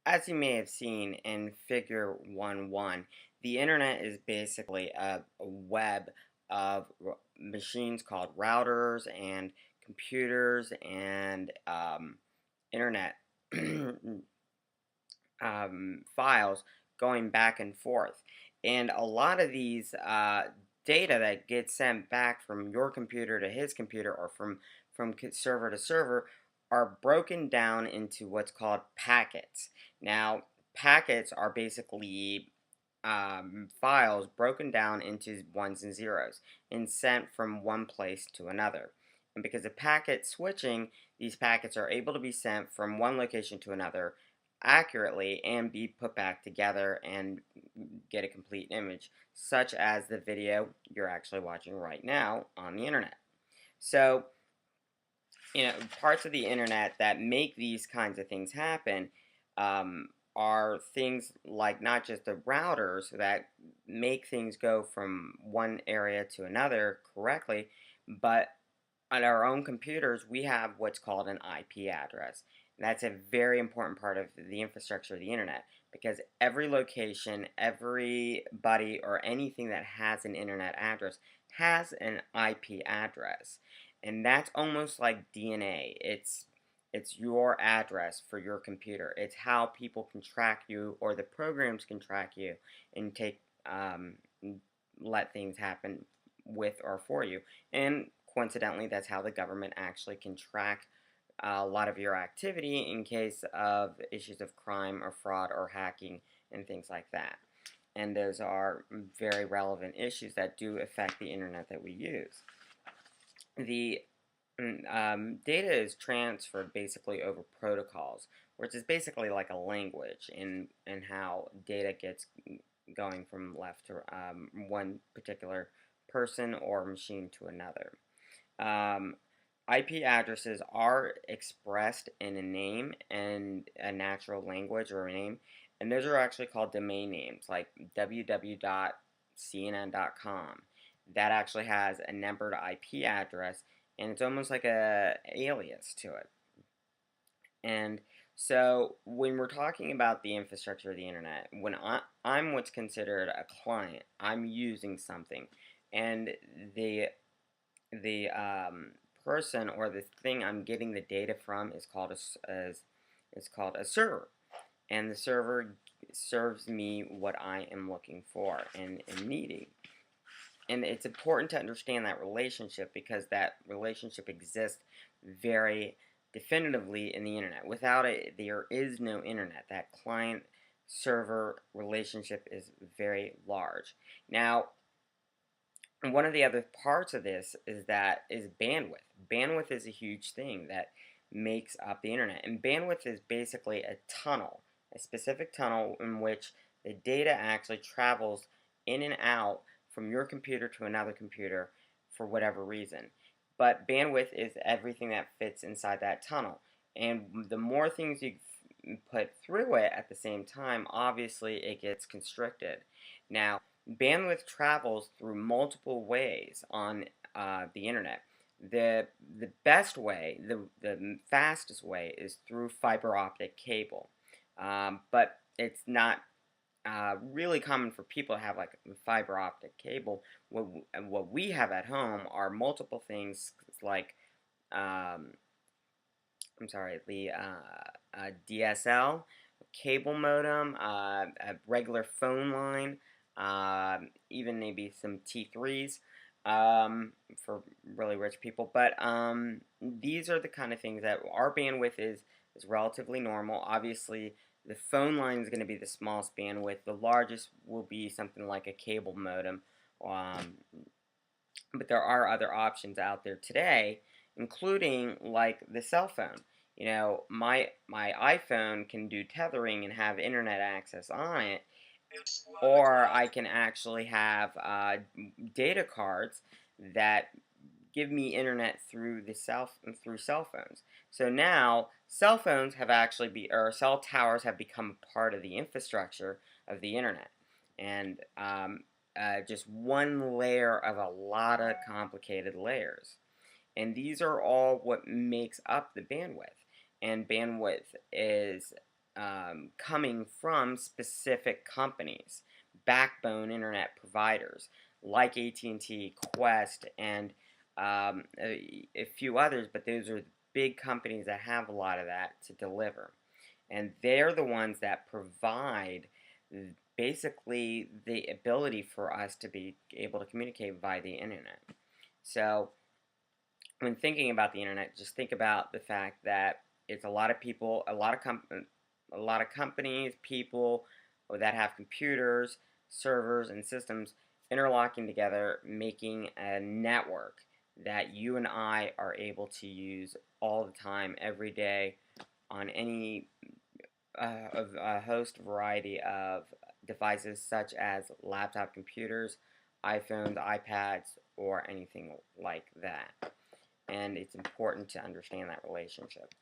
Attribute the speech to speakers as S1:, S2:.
S1: As you may have seen in Figure 1.1, the internet is basically a web of machines called routers and computers and internet files going back and forth. And a lot of these data that gets sent back from your computer to his computer or from server to server are broken down into what's called packets. Now, packets are basically files broken down into ones and zeros and sent from one place to another. And because of packet switching, these packets are able to be sent from one location to another accurately and be put back together and get a complete image, such as the video you're actually watching right now on the internet. So, parts of the internet that make these kinds of things happen are things like not just the routers that make things go from one area to another correctly, but on our own computers, we have what's called an IP address. And that's a very important part of the infrastructure of the internet because every location, everybody, or anything that has an internet address has an IP address. And that's almost like DNA. It's your address for your computer. It's how people can track you, or the programs can track you, and let things happen with or for you. And coincidentally, that's how the government actually can track a lot of your activity in case of issues of crime or fraud or hacking and things like that. And those are very relevant issues that do affect the internet that we use. The data is transferred basically over protocols, which is basically like a language in how data gets going from left to one particular person or machine to another. Um, IP addresses are expressed in a name and a natural language or a name, and those are actually called domain names, like www.cnn.com. That actually has a numbered IP address, and it's almost like a alias to it. And so when we're talking about the infrastructure of the internet, when I'm what's considered a client, I'm using something, and the person or the thing I'm getting the data from is called a server, and the server serves me what I am looking for and needing. And it's important to understand that relationship because that relationship exists very definitively in the internet. Without it, there is no internet. That client server relationship is very large. Now, one of the other parts of this is bandwidth. Bandwidth is a huge thing that makes up the internet. And bandwidth is basically a tunnel, a specific tunnel in which the data actually travels in and out from your computer to another computer for whatever reason. But bandwidth is everything that fits inside that tunnel. And the more things you put through it at the same time, obviously it gets constricted. Now, bandwidth travels through multiple ways on the internet. The best way, the fastest way, is through fiber optic cable, but it's not really common for people to have like fiber optic cable. What we have at home are multiple things like I'm sorry, the DSL, cable modem, a regular phone line, even maybe some T3s for really rich people. But these are the kind of things that our bandwidth is relatively normal. Obviously, the phone line is going to be the smallest bandwidth. The largest will be something like a cable modem. Um, but there are other options out there today, including like the cell phone. My iPhone can do tethering and have internet access on it, or I can actually have data cards that give me internet through cell phones. So now cell phones have actually or cell towers have become a part of the infrastructure of the internet, and just one layer of a lot of complicated layers. And these are all what makes up the bandwidth. And bandwidth is coming from specific companies, backbone internet providers like AT&T, Quest, and a few others, but those are big companies that have a lot of that to deliver. And they're the ones that provide basically the ability for us to be able to communicate via the internet. So when thinking about the internet, just think about the fact that it's a lot of people, a lot of companies, people that have computers, servers, and systems interlocking together, making a network that you and I are able to use all the time, every day, on any of a host variety of devices such as laptop computers, iPhones, iPads, or anything like that. And it's important to understand that relationship.